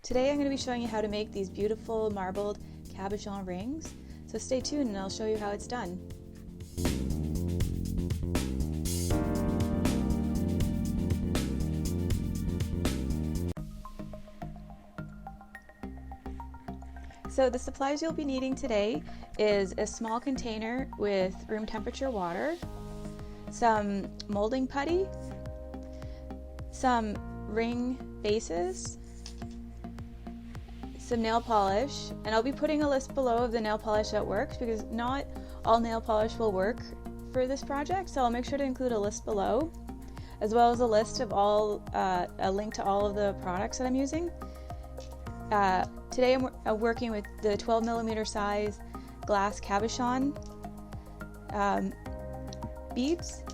Today I'm going to be showing you how to make these beautiful marbled cabochon rings. So stay tuned and I'll show you how it's done. So the supplies you'll be needing today is a small container with room temperature water, some molding putty, some ring bases, some nail polish, and I'll be putting a list below of the nail polish that works because not all nail polish will work for this project, so I'll make sure to include a list below, as well as a list of a link to all of the products that I'm using. Today I'm working with the 12mm size glass cabochon beads,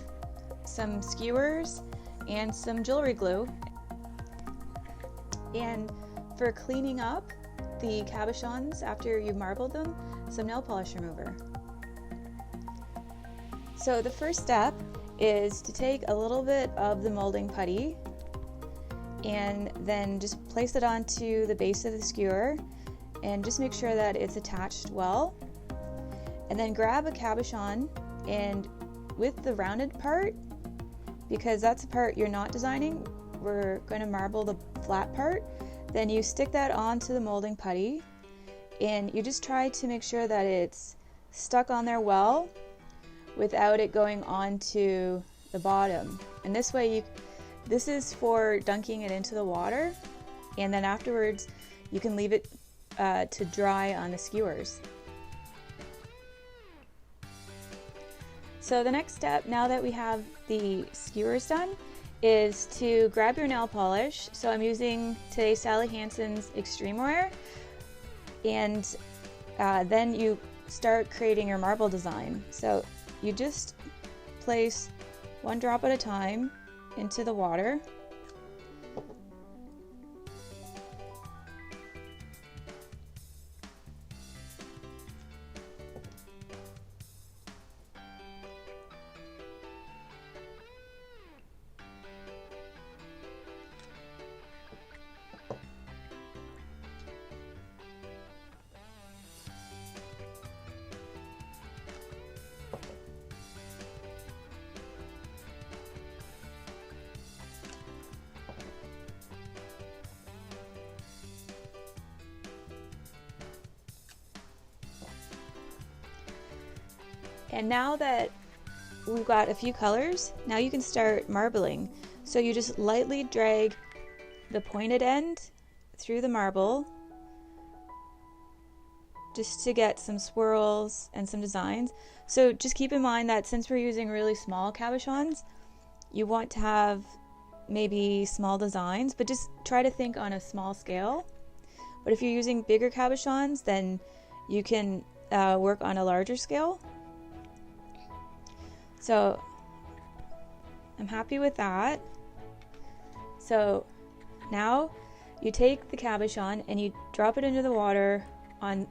some skewers, and some jewelry glue. And for cleaning up the cabochons after you've marbled them, some nail polish remover. So the first step is to take a little bit of the molding putty and then just place it onto the base of the skewer and just make sure that it's attached well. And then grab a cabochon, and with the rounded part, because that's the part you're not designing, we're going to marble the flat part. Then you stick that onto the molding putty and you just try to make sure that it's stuck on there well without it going onto the bottom. And this way this is for dunking it into the water, and then afterwards you can leave it to dry on the skewers. So the next step, now that we have the skewers done, is to grab your nail polish. So I'm using today Sally Hansen's Extreme Wear, and then you start creating your marble design. So you just place one drop at a time into the water. And now that we've got a few colors, now you can start marbling. So you just lightly drag the pointed end through the marble just to get some swirls and some designs. So just keep in mind that since we're using really small cabochons, you want to have maybe small designs, but just try to think on a small scale. But if you're using bigger cabochons, then you can work on a larger scale. So I'm happy with that. So now you take the cabochon and you drop it into the water on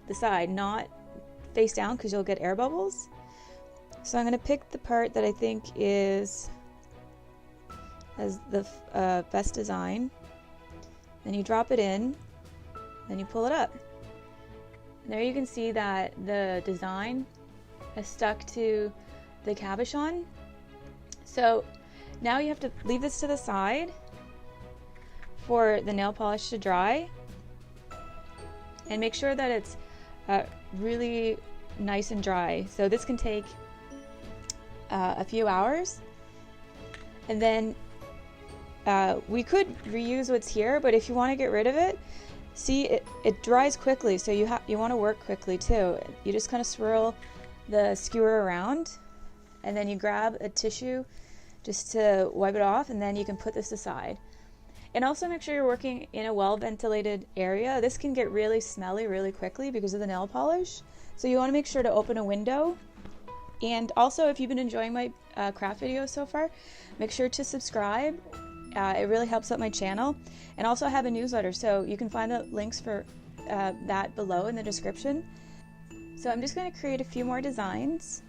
the side, not face down because you'll get air bubbles. So I'm going to pick the part that I think has the best design. Then you drop it in, then you pull it up. And there you can see that the design has stuck to the cabochon. So now you have to leave this to the side for the nail polish to dry, and make sure that it's really nice and dry. So this can take a few hours, and then we could reuse what's here, but if you want to get rid of it, see it dries quickly, so you want to work quickly too. You just kind of swirl the skewer around, and then you grab a tissue just to wipe it off, and then you can put this aside. And also make sure you're working in a well-ventilated area. This can get really smelly really quickly because of the nail polish, so you want to make sure to open a window. And also, if you've been enjoying my craft videos so far, make sure to subscribe. It really helps out my channel. And also I have a newsletter, so you can find the links for that below in the description. So I'm just going to create a few more designs.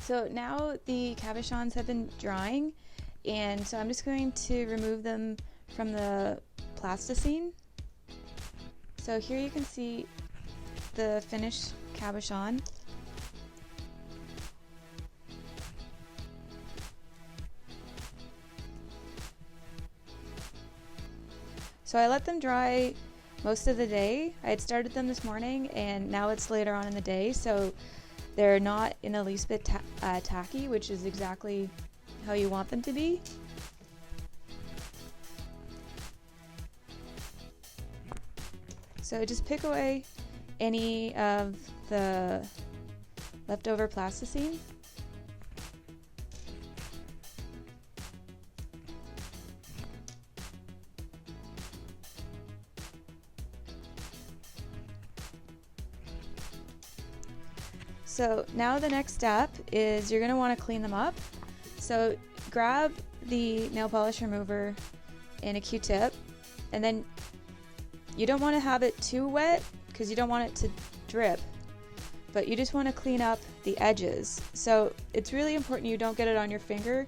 So now the cabochons have been drying, and so I'm just going to remove them from the plasticine. So here you can see the finished cabochon. So I let them dry most of the day. I had started them this morning and now it's later on in the day, so they're not in the least bit tacky, which is exactly how you want them to be. So just pick away any of the leftover plasticine. So now the next step is you're going to want to clean them up. So grab the nail polish remover and a Q-tip, and then you don't want to have it too wet because you don't want it to drip, but you just want to clean up the edges. So it's really important you don't get it on your finger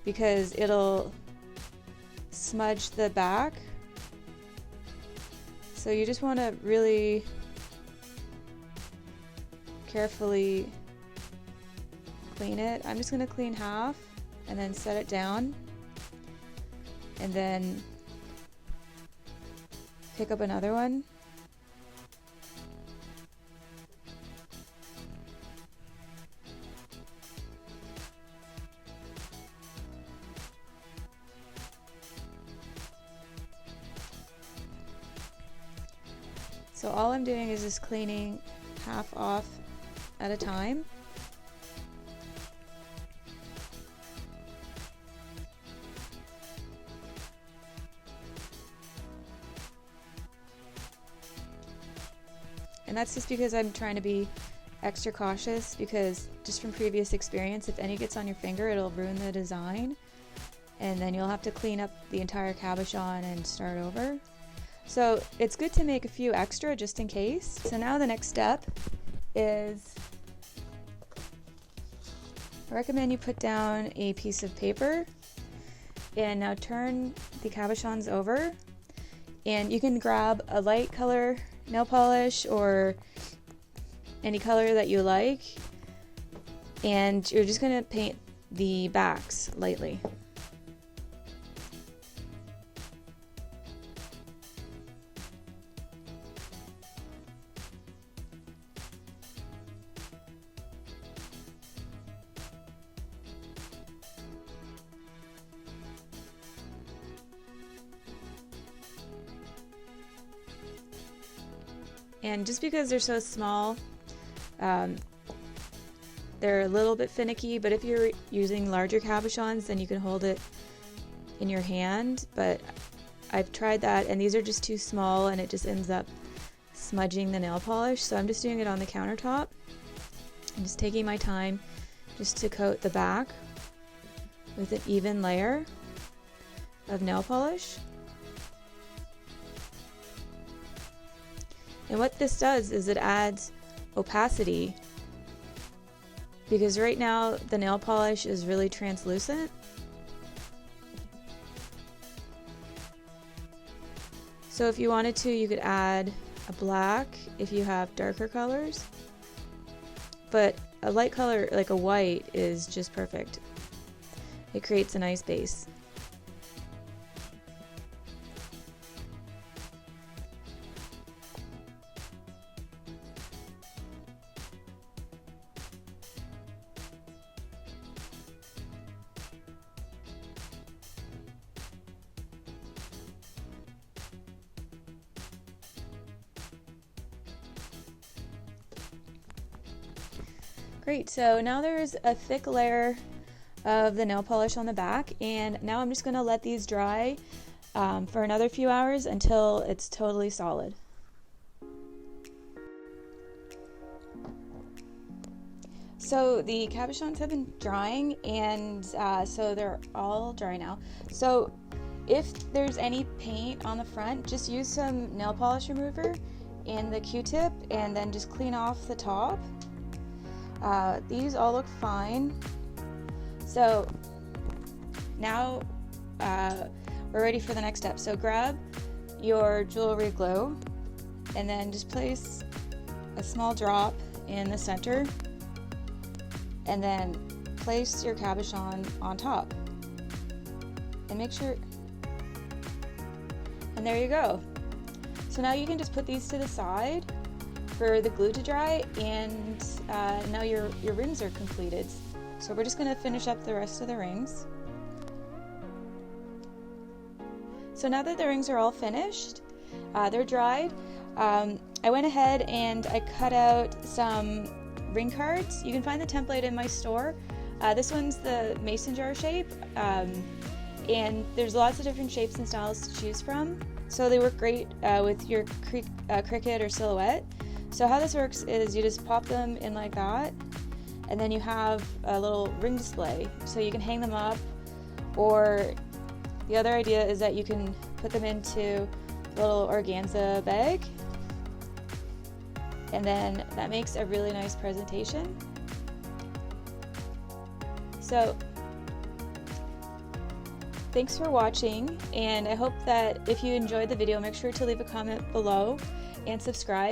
because it'll smudge the back. So you just want to really carefully clean it. I'm just going to clean half and then set it down, and then pick up another one. So all I'm doing is just cleaning half off at a time. And that's just because I'm trying to be extra cautious, because just from previous experience, if any gets on your finger, it'll ruin the design, and then you'll have to clean up the entire cabochon and start over. So it's good to make a few extra just in case. So now the next step is, I recommend you put down a piece of paper and now turn the cabochons over, and you can grab a light color nail polish or any color that you like, and you're just going to paint the backs lightly. And just because they're so small, they're a little bit finicky, but if you're using larger cabochons, then you can hold it in your hand. But I've tried that, and these are just too small, and it just ends up smudging the nail polish. So I'm just doing it on the countertop. I'm just taking my time just to coat the back with an even layer of nail polish. And what this does is it adds opacity, because right now the nail polish is really translucent. So if you wanted to, you could add a black if you have darker colors, but a light color like a white is just perfect. It creates a nice base. Great, so now there's a thick layer of the nail polish on the back, and now I'm just going to let these dry for another few hours until it's totally solid. So the cabochons have been drying, and so they're all dry now. So if there's any paint on the front, just use some nail polish remover and the Q-tip, and then just clean off the top. These all look fine. So now we're ready for the next step. So grab your jewelry glue and then just place a small drop in the center and then place your cabochon on top and make sure, and there you go. So now you can just put these to the side for the glue to dry, and now your rings are completed. So we're just going to finish up the rest of the rings. So now that the rings are all finished, they're dried, I went ahead and I cut out some ring cards. You can find the template in my store. This one's the mason jar shape, and there's lots of different shapes and styles to choose from. So they work great with your cricket or silhouette. So how this works is you just pop them in like that, and then you have a little ring display. So you can hang them up, or the other idea is that you can put them into a little organza bag, and then that makes a really nice presentation. So thanks for watching, and I hope that if you enjoyed the video, make sure to leave a comment below and subscribe.